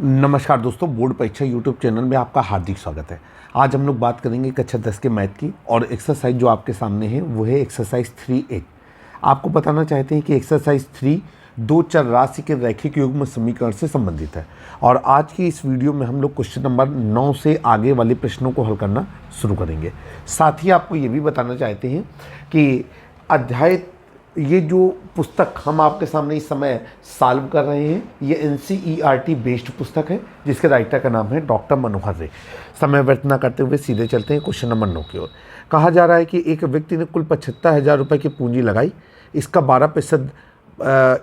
नमस्कार दोस्तों, बोर्ड परीक्षा यूट्यूब चैनल में आपका हार्दिक स्वागत है। आज हम लोग बात करेंगे कक्षा 10 के मैथ की और एक्सरसाइज जो आपके सामने है वो है एक्सरसाइज 3A। आपको बताना चाहते हैं कि एक्सरसाइज 3 दो चर राशि के रैखिक युग्म समीकरण से संबंधित है और आज की इस वीडियो में हम लोग क्वेश्चन नंबर 9 से आगे वाले प्रश्नों को हल करना शुरू करेंगे। साथ ही आपको ये भी बताना चाहते हैं कि अध्याय ये जो पुस्तक हम आपके सामने इस समय सॉल्व कर रहे हैं ये NCERT बेस्ड पुस्तक है जिसके राइटर का नाम है डॉक्टर मनोहर रे। समय व्यर्थ न करते हुए सीधे चलते हैं क्वेश्चन नंबर 9 की ओर। कहा जा रहा है कि एक व्यक्ति ने कुल 75,000 रुपये की पूंजी लगाई। इसका 12%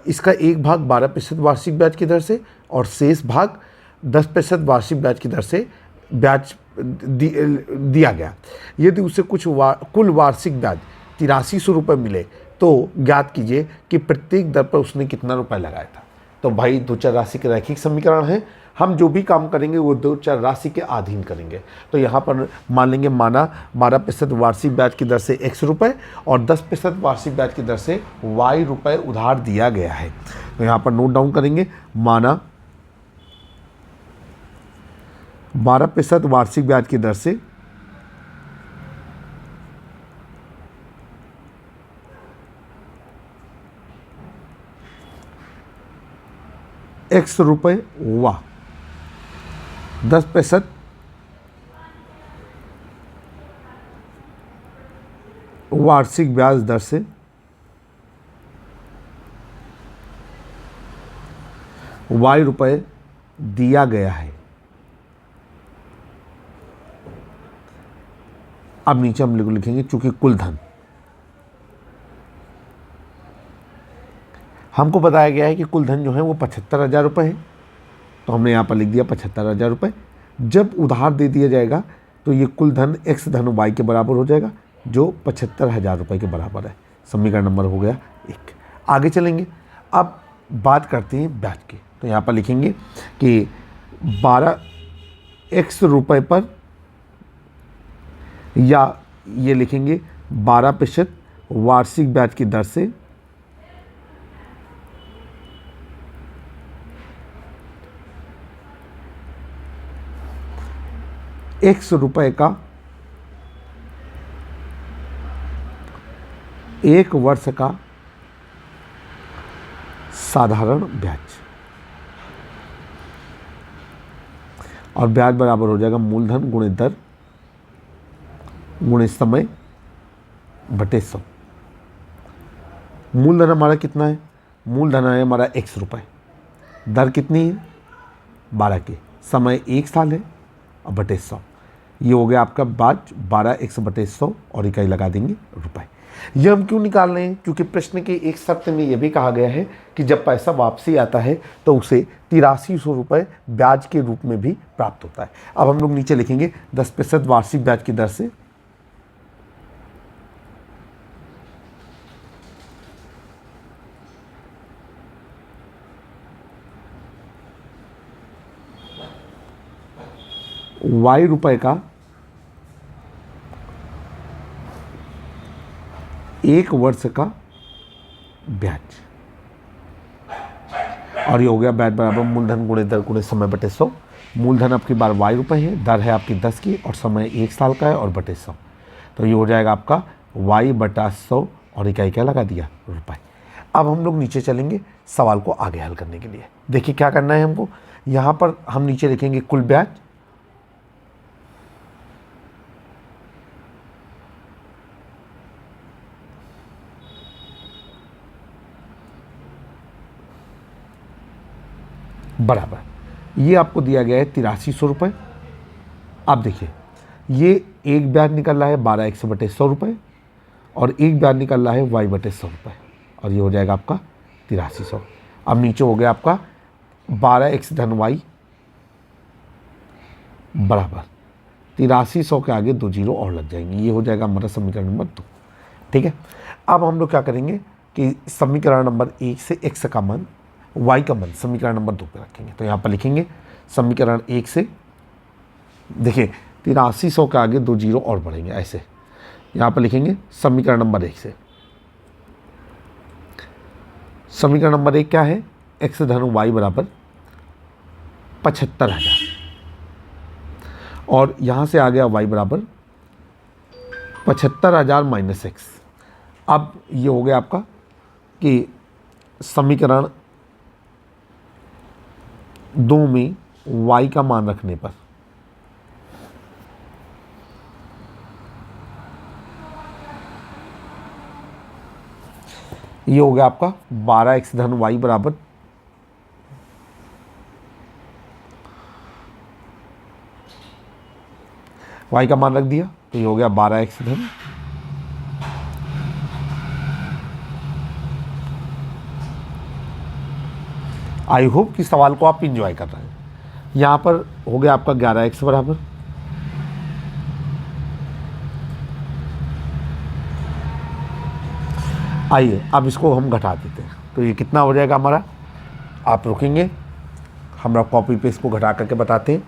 इसका एक भाग 12% वार्षिक ब्याज की दर से और शेष भाग 10% वार्षिक ब्याज की दर से ब्याज दिया गया। यदि उसे कुल वार्षिक ब्याज 8300 रुपये मिले तो ज्ञात कीजिए कि प्रत्येक दर पर उसने कितना रुपए लगाया था। तो भाई दो चर राशि के रैखिक समीकरण है, हम जो भी काम करेंगे वो दो चर राशि के अधीन करेंगे। तो यहाँ पर मान लेंगे 12% वार्षिक ब्याज की दर से x रुपये और 10% वार्षिक ब्याज की दर से y रुपये उधार दिया गया है। तो यहाँ पर नोट डाउन करेंगे, माना 12% वार्षिक ब्याज की दर से x रुपये व 10% वार्षिक ब्याज दर से y रुपये दिया गया है। अब नीचे हम लिखेंगे चूंकि कुल धन हमको बताया गया है कि कुल धन जो है वो 75,000 रुपये है, तो हमने यहाँ पर लिख दिया 75,000 रुपये। जब उधार दे दिया जाएगा तो ये कुल धन x धन y के बराबर हो जाएगा जो 75,000 रुपये के बराबर है। समीकरण नंबर हो गया 1। आगे चलेंगे, अब बात करते हैं ब्याज की। तो यहाँ पर लिखेंगे कि 12x रुपये पर, या ये लिखेंगे 12% वार्षिक ब्याज की दर से x रुपये का एक वर्ष का साधारण ब्याज, और ब्याज बराबर हो जाएगा मूलधन गुणे दर गुणे समय बटे 100। मूलधन हमारा कितना है? मूलधन है हमारा x रुपये, दर कितनी है 12 की, समय 1 साल है और बटे 100। ये हो गया आपका ब्याज 12x बटे 100 और इकाई लगा देंगे रुपए। ये हम क्यों निकाल रहे हैं? क्योंकि प्रश्न के एक शर्त में ये भी कहा गया है कि जब पैसा वापसी आता है तो उसे 8300 रुपये ब्याज के रूप में भी प्राप्त होता है। अब हम लोग नीचे लिखेंगे 10% वार्षिक ब्याज की दर से y रुपये का एक वर्ष का ब्याज, और ये हो गया ब्याज बराबर मूलधन गुणे दर गुणे समय बटे 100। मूलधन आपकी बार y रुपये है, दर है आपकी 10 की और समय 1 साल का है और बटे 100। तो ये हो जाएगा आपका y बटा 100 और इकाई क्या लगा दिया रुपये। अब हम लोग नीचे चलेंगे सवाल को आगे हल करने के लिए। देखिए क्या करना है हमको, यहाँ पर हम नीचे लिखेंगे कुल ब्याज बराबर, ये आपको दिया गया है 8300 रुपये। अब देखिए ये एक ब्याज निकल रहा है 12x बटे 100 रुपये और एक ब्याज निकल रहा है y बटे 100 रुपये, और ये हो जाएगा आपका 8300। अब नीचे हो गया आपका 12x धन y बराबर 8300 के आगे 2 जीरो और लग जाएंगे। ये हो जाएगा हमारा समीकरण नंबर 2। ठीक है, अब हम लोग क्या करेंगे कि समीकरण नंबर 1 से x का मान y का मान समीकरण नंबर 2 पे रखेंगे। तो यहाँ पर लिखेंगे समीकरण 1 से, देखिए 8300 के आगे 2 जीरो और बढ़ेंगे ऐसे। यहाँ पर लिखेंगे समीकरण नंबर 1 से, समीकरण नंबर 1 क्या है? x धन y बराबर 75,000 और यहाँ से आ गया y बराबर 75,000 माइनस एक्स। अब ये हो गया आपका कि समीकरण 2 में y का मान रखने पर ये हो गया आपका 12x धन y बराबर y का मान रख दिया तो ये हो गया 12x धन आई होप कि सवाल को आप इंजॉय कर रहे हैं। यहाँ पर हो गया आपका 11x बराबर आइए अब इसको हम घटा देते हैं तो ये कितना हो जाएगा हमारा। आप रुकेंगे, हमरा कॉपी पे इसको घटा करके बताते हैं।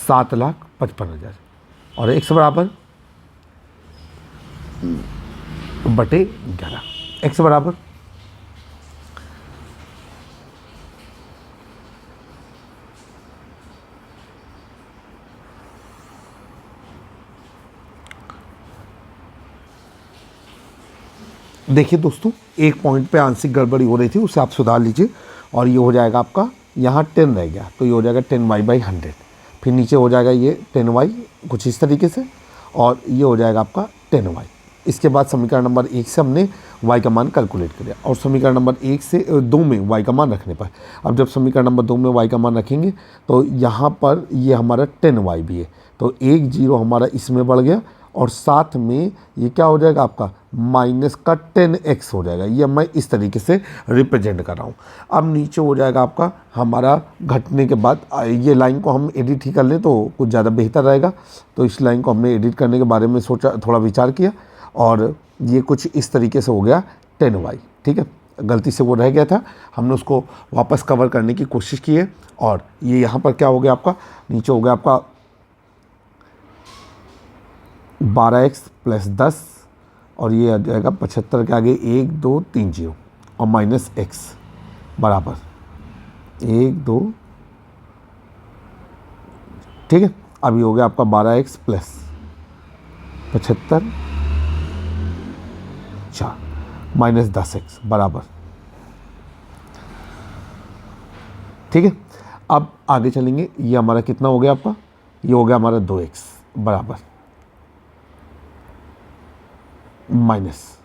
$7,55,000 और x बराबर बटे 11 x बराबर देखिए दोस्तों, एक पॉइंट पे आंशिक गड़बड़ी हो रही थी, उसे आप सुधार लीजिए और ये हो जाएगा आपका, यहाँ 10 रह गया तो ये हो जाएगा 10y/100। फिर नीचे हो जाएगा ये 10y कुछ इस तरीके से और ये हो जाएगा आपका 10y। इसके बाद समीकरण नंबर 1 से हमने y का मान कैलकुलेट कर लिया और समीकरण नंबर 1 से 2 में y का मान रखने पर, अब जब समीकरण नंबर 2 में y का मान रखेंगे तो यहाँ पर ये हमारा 10y भी है तो एक जीरो हमारा इसमें बढ़ गया और साथ में ये क्या हो जाएगा आपका माइनस का 10x हो जाएगा। ये मैं इस तरीके से रिप्रेजेंट कर रहा हूँ। अब नीचे हो जाएगा आपका हमारा घटने के बाद, ये लाइन को हम एडिट ही कर लें तो कुछ ज़्यादा बेहतर रहेगा। तो इस लाइन को हमने एडिट करने के बारे में सोचा, थोड़ा विचार किया और ये कुछ इस तरीके से हो गया 10y। ठीक है, गलती से वो रह गया था, हमने उसको वापस कवर करने की कोशिश की है। और ये यहाँ पर क्या हो गया आपका, नीचे हो गया आपका 12x + 10 और ये आ जाएगा 75 के आगे 1 2 3 0 और माइनस x बराबर 1 2। ठीक है, अभी हो गया आपका 12x + 75 4 माइनस 10x बराबर। ठीक है, अब आगे चलेंगे। ये हमारा कितना हो गया आपका, ये हो गया हमारा 2x बराबर माइनस,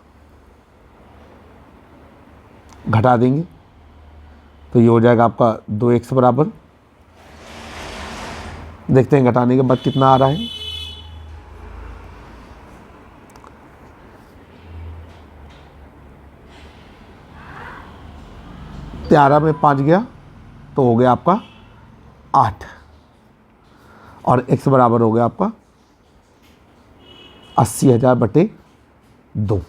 घटा देंगे तो ये हो जाएगा आपका 2x बराबर, देखते हैं घटाने के बाद कितना आ रहा है। तेरह में 5 गया तो हो गया आपका 8 और x बराबर हो गया आपका 80,000/2।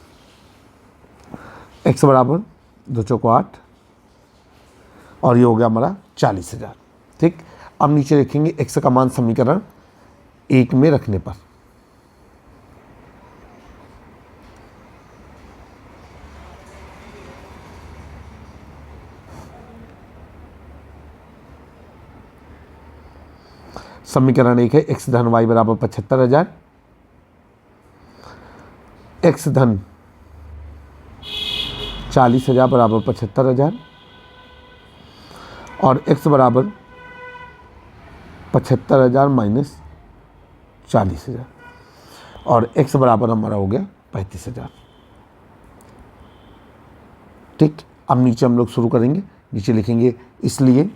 x बराबर 2 चौको 8 और ये हो गया हमारा 40,000। ठीक, अब नीचे लिखेंगे x का मान समीकरण 1 में रखने पर। समीकरण 1 है x धन y बराबर 75,000, x धन 40,000 बराबर 75,000 और x बराबर 75,000 माइनस 40,000 और x बराबर हमारा हो गया 35,000। ठीक, अब नीचे हम लोग शुरू करेंगे। नीचे लिखेंगे इसलिए,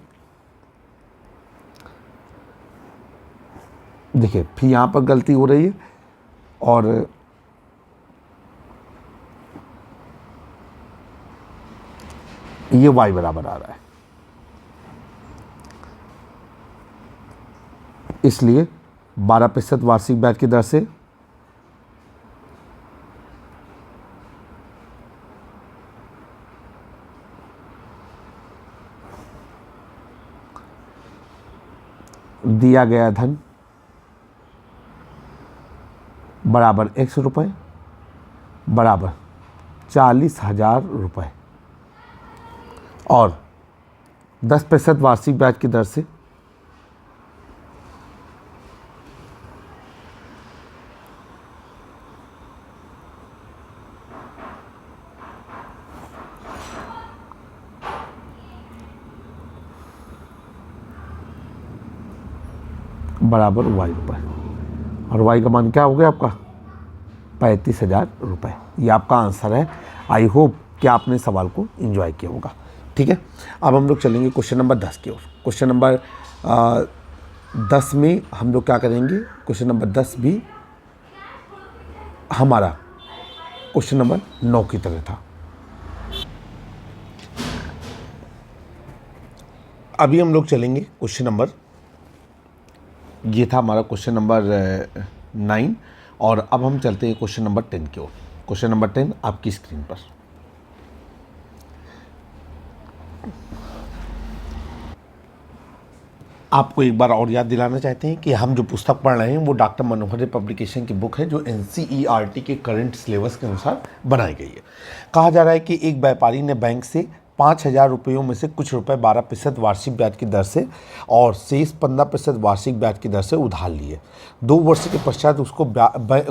देखिए फिर यहाँ पर गलती हो रही है और ये y बराबर आ रहा है, इसलिए 12% वार्षिक ब्याज की दर से दिया गया धन बराबर x रुपये बराबर 40,000 रुपये और 10% वार्षिक ब्याज की दर से बराबर y रुपये और y का मान क्या हो गया आपका 35,000 रुपये। ये आपका आंसर है। आई होप कि आपने सवाल को एंजॉय किया होगा। ठीक है, अब हम लोग चलेंगे क्वेश्चन नंबर 10 की ओर। क्वेश्चन नंबर 10 में हम लोग क्या करेंगे, क्वेश्चन नंबर 10 भी हमारा क्वेश्चन नंबर 9 की तरह था। अभी हम लोग चलेंगे क्वेश्चन नंबर, ये था हमारा क्वेश्चन नंबर 9 और अब हम चलते हैं क्वेश्चन नंबर 10 की ओर। क्वेश्चन नंबर 10 आपकी स्क्रीन पर। आपको एक बार और याद दिलाना चाहते हैं कि हम जो पुस्तक पढ़ रहे हैं वो डॉक्टर मनोहर पब्लिकेशन की बुक है जो NCERT के करंट सिलेबस के अनुसार बनाई गई है। कहा जा रहा है कि एक व्यापारी ने बैंक से 5,000 रुपयों में से कुछ रुपए 12% वार्षिक ब्याज की दर से और शेष 15% वार्षिक ब्याज की दर से उधार लिए। 2 वर्ष के पश्चात उसको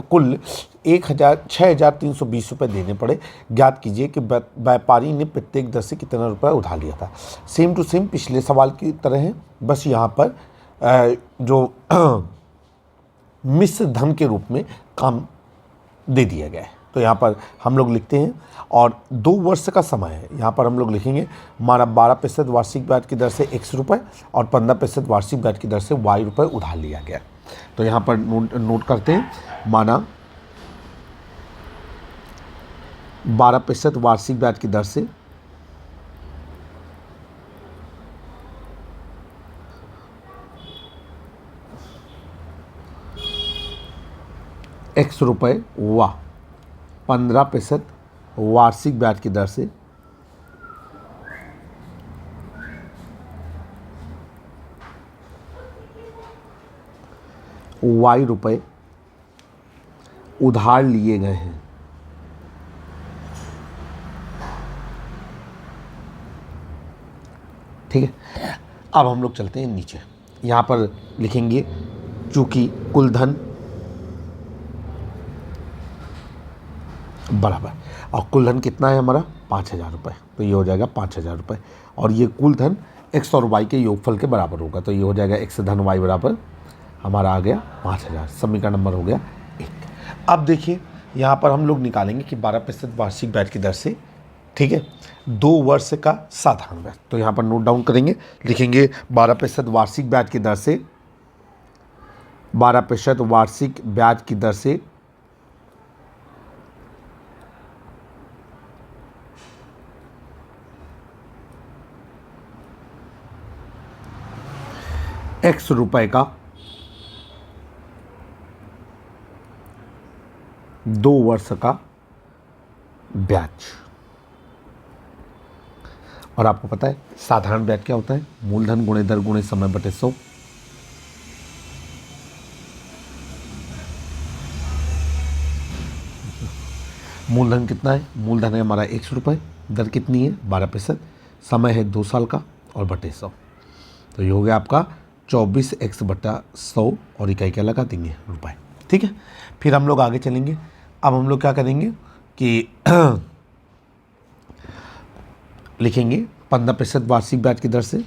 कुल 6,320 रुपये देने पड़े। ज्ञात कीजिए कि व्यापारी ने प्रत्येक दर से कितना रुपया उधार लिया था। सेम टू सेम पिछले सवाल की तरह है, बस यहाँ पर जो मिश्र धन के रूप में काम दे दिया गया है। तो यहाँ पर हम लोग लिखते हैं और 2 वर्ष का समय है। यहाँ पर हम लोग लिखेंगे हमारा 12% वार्षिक ब्याज की दर से x रुपये और 15% वार्षिक ब्याज की दर से y रुपये उधार लिया गया। तो यहाँ पर नोट करते हैं, माना 12% वार्षिक ब्याज की दर से x रुपये व 15% वार्षिक ब्याज की दर से y रुपये उधार लिए गए हैं। ठीक है, अब हम लोग चलते हैं नीचे। यहाँ पर लिखेंगे चूंकि कुल धन बराबर, और कुल धन कितना है हमारा 5,000 रुपये, तो ये हो जाएगा 5,000 रुपये और ये कुल धन x और y के योगफल के बराबर होगा। तो ये हो जाएगा x धन y बराबर हमारा आ गया 5,000। समीकरण नंबर हो गया 1। अब देखिए यहाँ पर हम लोग निकालेंगे कि 12% वार्षिक ब्याज की दर से, ठीक है, 2 वर्ष का साधारण ब्याज। तो यहाँ पर नोट डाउन करेंगे, लिखेंगे 12% वार्षिक ब्याज की दर से 12% वार्षिक ब्याज की दर से x रुपए का 2 वर्ष का ब्याज। और आपको पता है साधारण ब्याज क्या होता है, मूलधन गुणे दर गुणे समय बटे 100। मूलधन कितना है, मूलधन है हमारा 100 रुपये, दर कितनी है 12%, समय है 2 साल का और बटे 100। तो ये हो गया आपका 24x बटा 100 और इकाई क्या लगा देंगे रुपए। ठीक है, फिर हम लोग आगे चलेंगे। अब हम लोग क्या करेंगे कि लिखेंगे 15% वार्षिक ब्याज की दर से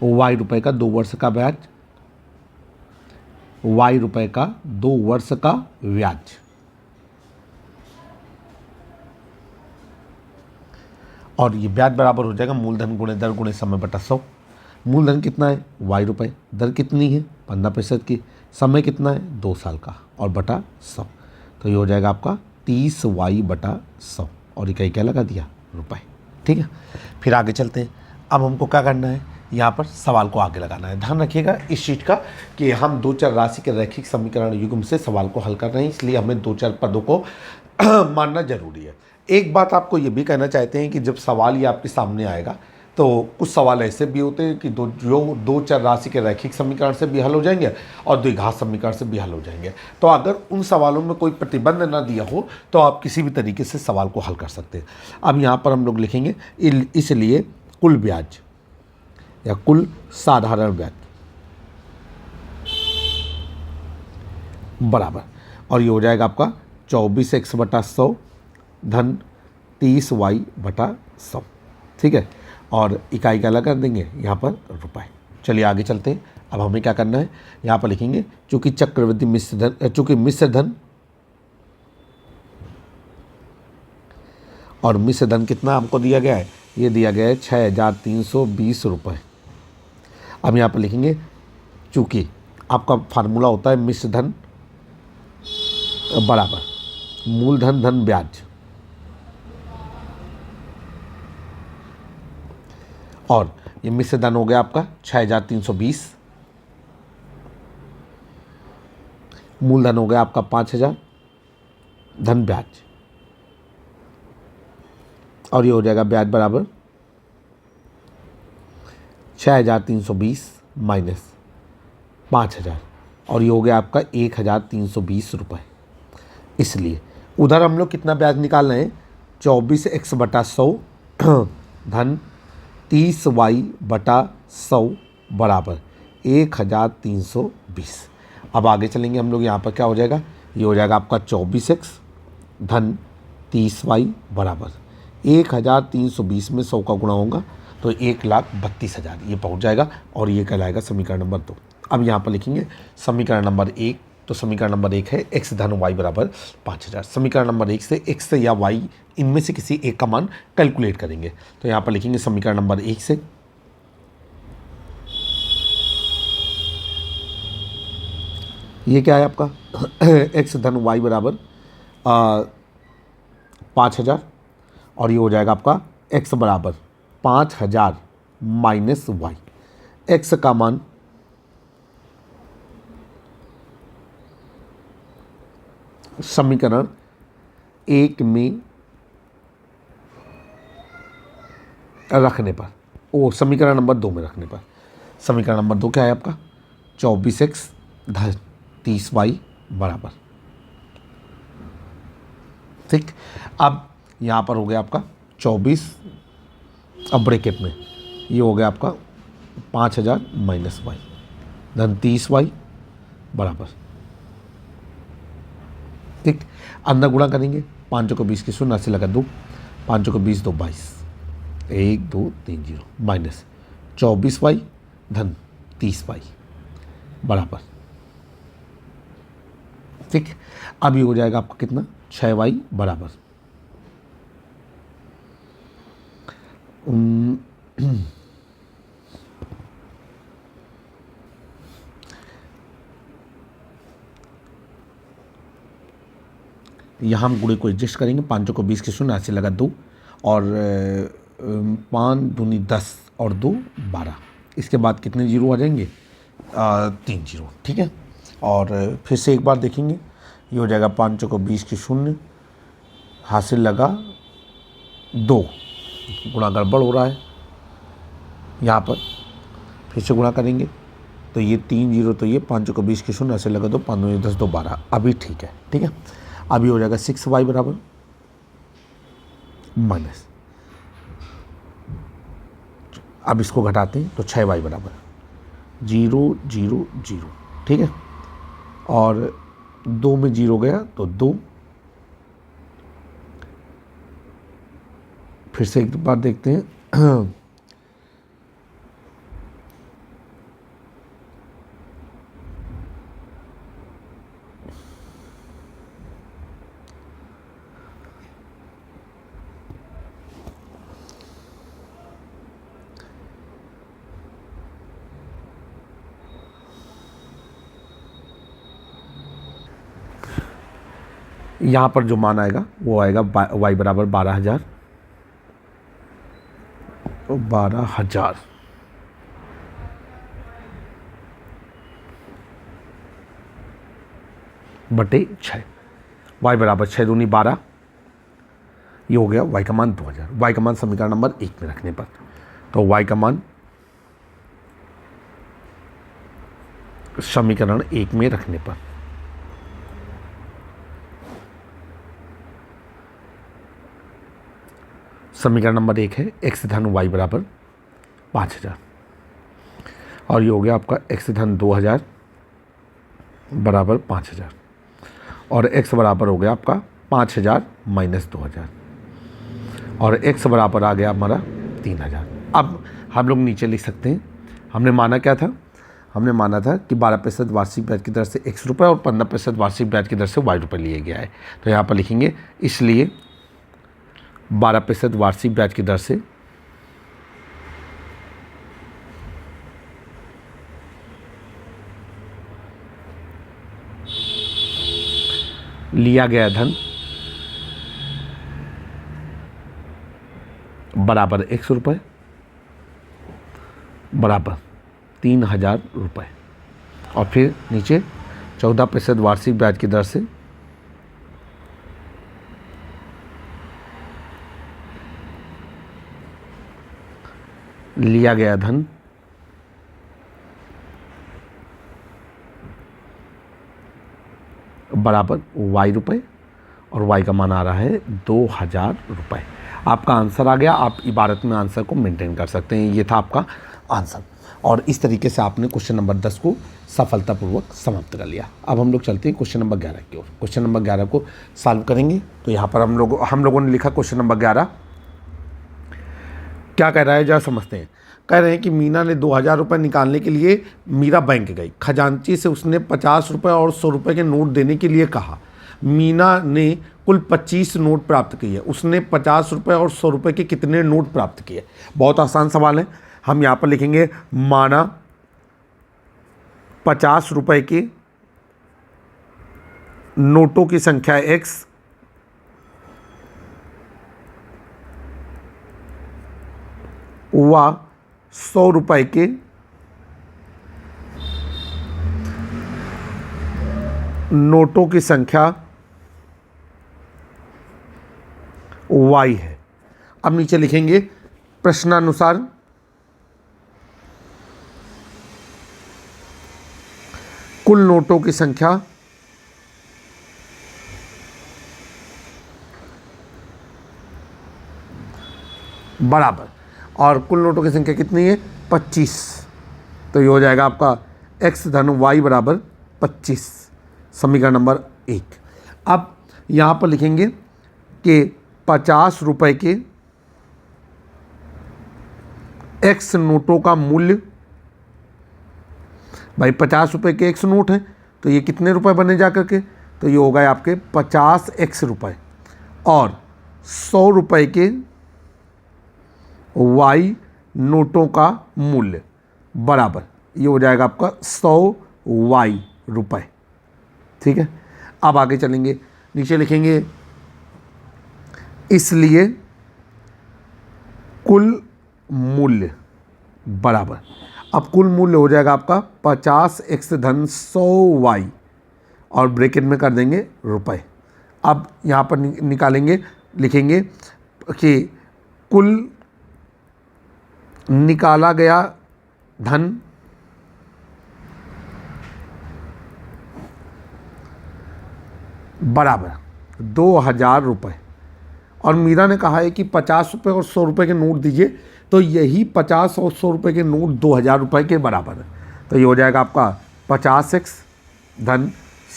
y रुपए का 2 वर्ष का ब्याज, y रुपए का 2 वर्ष का ब्याज और ये ब्याज बराबर हो जाएगा मूलधन गुणे दर गुणे समय बटा 100। मूलधन कितना है y रुपये, दर कितनी है 15% की, समय कितना है 2 साल का और बटा 100। तो ये हो जाएगा आपका 30y बटा 100 और इकाई क्या लगा दिया रुपए। ठीक है, फिर आगे चलते हैं। अब हमको क्या करना है यहाँ पर सवाल को आगे लगाना है। ध्यान रखिएगा इस चीज़ का कि हम दो चर राशि के रैखिक समीकरण युग्म से सवाल को हल कर रहे हैं, इसलिए हमें दो चर पदों को मानना जरूरी है। एक बात आपको ये भी कहना चाहते हैं कि जब सवाल ये आपके सामने आएगा तो कुछ सवाल ऐसे भी होते हैं कि दो चर राशि के रैखिक समीकरण से भी हल हो जाएंगे और द्विघात समीकरण से भी हल हो जाएंगे। तो अगर उन सवालों में कोई प्रतिबंध ना दिया हो तो आप किसी भी तरीके से सवाल को हल कर सकते हैं। अब यहाँ पर हम लोग लिखेंगे इसलिए कुल ब्याज या कुल साधारण ब्याज बराबर, और ये हो जाएगा आपका 24x/100 धन 30y/100। ठीक है, और इकाई का अलग कर देंगे यहाँ पर रुपए। चलिए आगे चलते हैं। अब हमें क्या करना है, यहाँ पर लिखेंगे चूंकि चक्रवृद्धि मिश्र धन, चूंकि मिश्र धन और मिश्र धन कितना हमको दिया गया है, ये दिया गया है 6,320 रुपये। अब यहाँ पर लिखेंगे चूंकि आपका फार्मूला होता है मिश्र धन बराबर मूलधन धन ब्याज, और ये मिश्र धन हो गया आपका 6,320, मूलधन हो गया आपका 5,000 धन ब्याज, और ये हो जाएगा ब्याज बराबर 6,320 माइनस 5,000, और ये हो गया आपका 1,320 रुपये। इसलिए उधर हम लोग कितना ब्याज निकाल रहे हैं, 24x/100 धन 30y/100 बराबर 1,320। अब आगे चलेंगे हम लोग, यहाँ पर क्या हो जाएगा, ये हो जाएगा आपका 24x धन 30y बराबर 1,320 में 100 का गुणा होगा तो 1,32,000 ये पहुँच जाएगा, और ये कहलाएगा समीकरण नंबर 2। अब यहाँ पर लिखेंगे समीकरण नंबर 1, तो समीकरण नंबर 1 है x धन y बराबर 5,000। समीकरण नंबर 1 से x या y इनमें से किसी एक का मान कैलकुलेट करेंगे। तो यहाँ पर लिखेंगे समीकरण नंबर 1 से ये क्या है आपका x धन y बराबर 5,000, और ये हो जाएगा आपका x बराबर 5,000 माइनस y। x का मान समीकरण 1 में रखने पर, समीकरण नंबर 2 में रखने पर, समीकरण नंबर 2 क्या है आपका 24x धन 30y बराबर। ठीक, अब यहाँ पर हो गया आपका 24, अब ब्रैकेट में ये हो गया आपका 5,000 माइनस y धन 30y बराबर। ठीक, अंदर गुणा करेंगे, 5 को 20 के 0 80 लगा 2, 5 को 20 2 22, 1 2 3 0 माइनस 24y धन 30y बराबर। ठीक, अब ये हो जाएगा आपका कितना 6y बराबर यहाँ हम गुणे को एडजस्ट करेंगे, 5 को 20 के 0 80 लगा 2, और 5 दूनी 10 और 2 12। इसके बाद कितने जीरो आ जाएंगे, 3 जीरो। ठीक है, और फिर से एक बार देखेंगे, ये हो जाएगा 5 को 20 के 0 हासिल लगा 2, गुणा गड़बड़ हो रहा है, यहाँ पर फिर से गुणा करेंगे तो ये 3 जीरो, तो ये 5 को 20 के 0 ऐसे लगा 2, 5 दूनी 10 2 12, अभी ठीक है। ठीक है, अभी हो जाएगा 6y बराबर माइनस, अब इसको घटाते हैं तो 6y बराबर 0 0 0। ठीक है, और 2 में 0 गया तो 2, फिर से एक बार देखते हैं यहाँ पर जो मान आएगा वो आएगा y बराबर 12,000, तो 12,000 बटे 6। y बराबर 6 दूनी 12, ये हो गया y का मान 2000। y का मान समीकरण नंबर 1 में रखने पर, तो y का मान समीकरण 1 में रखने पर समीकरण नंबर 1 है x धन y बराबर 5000, और ये हो गया आपका x धन 2000 बराबर 5000, और x बराबर हो गया आपका 5000 माइनस 2000, और x बराबर आ गया हमारा 3000। अब हम लोग नीचे लिख सकते हैं, हमने माना क्या था, हमने माना था कि 12% वार्षिक ब्याज की दर से x रुपये और 15% वार्षिक ब्याज की दर से y रुपये लिया गया है। तो यहाँ पर लिखेंगे इसलिए 12% वार्षिक ब्याज की दर से लिया गया धन बराबर x रुपये बराबर 3000 रुपये, और फिर नीचे 14% वार्षिक ब्याज की दर से लिया गया धन बराबर y रुपये, और y का मान आ रहा है 2000 रुपये। आपका आंसर आ गया। आप इबारत में आंसर को मेंटेन कर सकते हैं। ये था आपका आंसर, और इस तरीके से आपने क्वेश्चन नंबर 10 को सफलतापूर्वक समाप्त कर लिया। अब हम लोग चलते हैं क्वेश्चन नंबर 11 की ओर। क्वेश्चन नंबर 11 को सॉल्व करेंगे। तो यहाँ पर हम लोगों ने लिखा क्वेश्चन नंबर 11 क्या कह रहा है, जरा समझते हैं। कह रहे हैं कि मीना ने 2000 रुपये निकालने के लिए मीरा बैंक गई। खजांची से उसने 50 रुपये और 100 रुपये के नोट देने के लिए कहा। मीना ने कुल 25 नोट प्राप्त किए। उसने 50 रुपये और 100 रुपये के कितने नोट प्राप्त किए। बहुत आसान सवाल है। हम यहाँ पर लिखेंगे माना 50 रुपये के नोटों की संख्या x व 100 रुपये के नोटों की संख्या y है। अब नीचे लिखेंगे प्रश्नानुसार कुल नोटों की संख्या बराबर, और कुल नोटों की संख्या कितनी है 25। तो ये हो जाएगा आपका x धन y बराबर 25, समीकरण नंबर 1। अब यहाँ पर लिखेंगे कि 50 रुपये के x नोटों का मूल्य, भाई 50 रुपये के x नोट हैं तो ये कितने रुपए बने जा करके, तो ये हो गए आपके 50x रुपये, और 100 रुपये के y नोटों का मूल्य बराबर, ये हो जाएगा आपका 100y रुपये। ठीक है, अब आगे चलेंगे, नीचे लिखेंगे इसलिए कुल मूल्य बराबर। अब कुल मूल्य हो जाएगा आपका 50x धन 100y, और ब्रैकेट में कर देंगे रुपए। अब यहाँ पर निकालेंगे, लिखेंगे कि कुल निकाला गया धन बराबर 2000 रुपये, और मीरा ने कहा है कि 50 रुपये और 100 रुपये के नोट दीजिए, तो यही 50 और 100 रुपये के नोट 2000 रुपये के बराबर है। तो ये हो जाएगा आपका 50x धन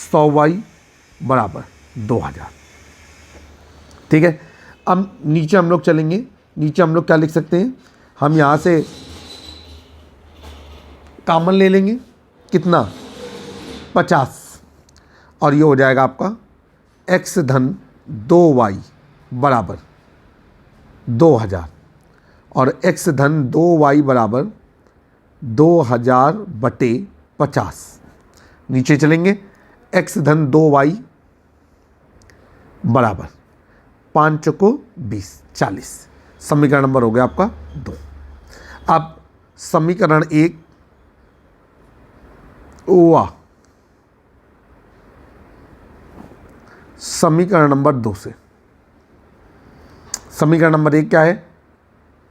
100y बराबर 2000। ठीक है, अब नीचे हम लोग चलेंगे। नीचे हम लोग क्या लिख सकते हैं, हम यहाँ से कॉमन ले लेंगे, कितना 50, और ये हो जाएगा आपका x धन 2y बराबर 2000, और x धन 2y बराबर 2000 बटे 50। नीचे चलेंगे, x धन 2y बराबर 5 को 20 40। समीकरण नंबर हो गया आपका 2। अब समीकरण 1 व समीकरण नंबर 2 से। समीकरण नंबर 1 क्या है?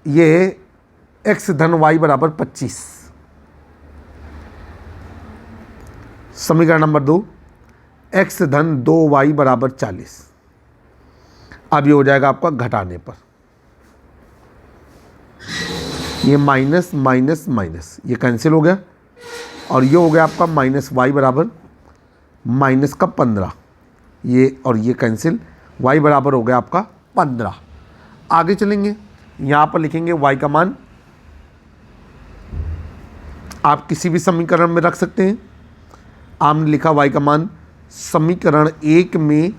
ये है x धन y बराबर 25। समीकरण नंबर 2 x धन 2y बराबर 40। अब ये हो जाएगा आपका घटाने पर, ये माइनस माइनस माइनस ये कैंसिल हो गया और ये हो गया आपका माइनस y बराबर माइनस का 15, ये और ये कैंसिल, y बराबर हो गया आपका 15। आगे चलेंगे, यहाँ पर लिखेंगे y का मान आप किसी भी समीकरण में रख सकते हैं। आपने लिखा y का मान समीकरण 1 में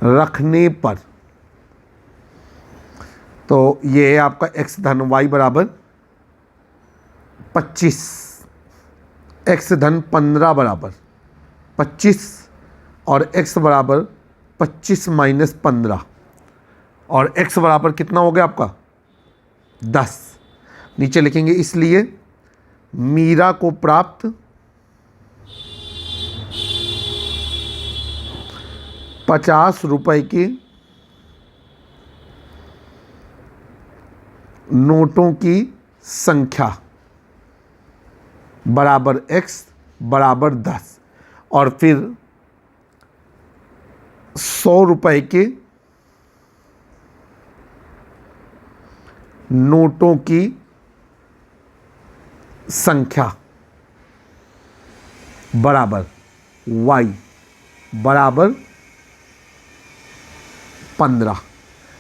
रखने पर, तो ये है आपका x धन y बराबर 25, x धन 15 बराबर 25 और x बराबर 25 माइनस 15 और x बराबर कितना हो गया आपका 10। नीचे लिखेंगे इसलिए मीरा को प्राप्त 50 रुपए के नोटों की संख्या बराबर x बराबर 10 और फिर 100 रुपए के नोटों की संख्या बराबर y बराबर 15।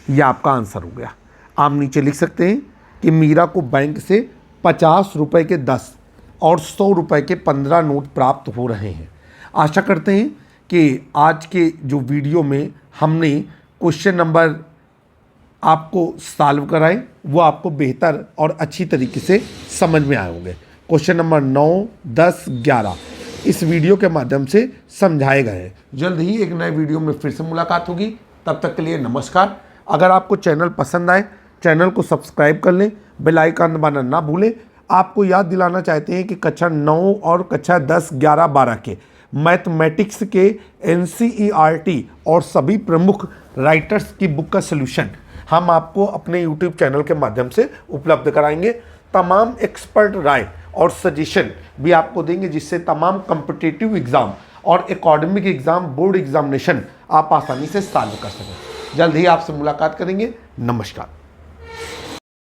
यह आपका आंसर हो गया। आप नीचे लिख सकते हैं कि मीरा को बैंक से 50 रुपए के 10 और 100 रुपए के 15 नोट प्राप्त हो रहे हैं। आशा करते हैं कि आज के जो वीडियो में हमने क्वेश्चन नंबर आपको सॉल्व कराए वो आपको बेहतर और अच्छी तरीके से समझ में आए होंगे। क्वेश्चन नंबर 9, 10, 11 इस वीडियो के माध्यम से समझाए गए हैं। जल्द ही एक नए वीडियो में फिर से मुलाकात होगी, तब तक के लिए नमस्कार। अगर आपको चैनल पसंद आए चैनल को सब्सक्राइब कर लें, बेल आइकन दबाना ना भूलें। आपको याद दिलाना चाहते हैं कि कक्षा 9 और कक्षा 10, 11, 12 के मैथमेटिक्स के NCERT और सभी प्रमुख राइटर्स की बुक का सलूशन हम आपको अपने YouTube चैनल के माध्यम से उपलब्ध कराएंगे। तमाम एक्सपर्ट राय और सजेशन भी आपको देंगे, जिससे तमाम कॉम्पिटिटिव एग्ज़ाम और एकेडमिक एग्ज़ाम, बोर्ड एग्जामिनेशन आप आसानी से सॉल्व कर सकें। जल्द ही आपसे मुलाकात करेंगे। नमस्कार।